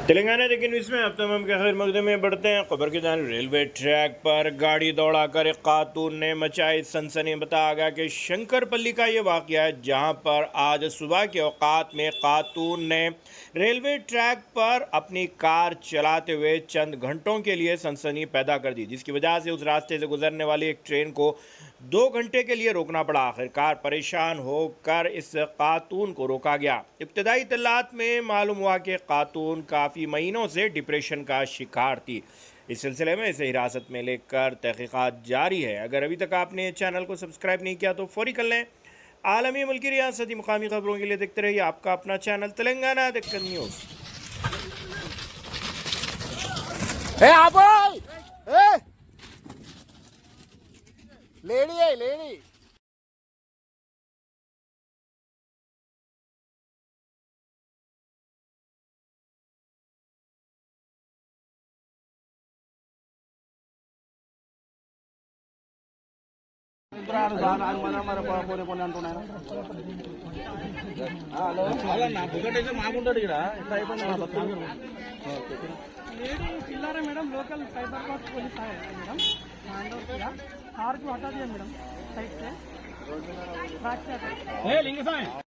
तेलंगाना लेकिन इसमें अब तमाम के खैर मकदमे में बढ़ते हैं। खबर की जान रेलवे ट्रैक पर गाड़ी दौड़ाकर एक खातून ने मचाई सनसनी। बताया गया कि शंकरपल्ली का ये वाक़या है, जहां पर आज सुबह के औकात में खातून ने रेलवे ट्रैक पर अपनी कार चलाते हुए चंद घंटों के लिए सनसनी पैदा कर दी, जिसकी वजह से उस रास्ते से गुजरने वाली एक ट्रेन को 2 घंटे के लिए रोकना पड़ा। आखिरकार परेशान होकर इस खातून को रोका गया। इब्तदाई इत्तलात में मालूम हुआ कि खातून काफ़ी महीनों से डिप्रेशन का शिकार थी। इस सिलसिले में इसे हिरासत में लेकर तहकीकात जारी है। अगर अभी तक आपने चैनल को सब्सक्राइब नहीं किया तो फौरी कर लें। आलमी, मुल्की, रियासती, मुकामी खबरों के लिए देखते रहिए आपका अपना channel Telangana Deccan news. Lady चिल्ला रहे मैडम, लोकल साइबराबाद पुलिस आए मैडम, हैंड ओवर किया, कार को हटा दिया मैडम साइड से, बैक से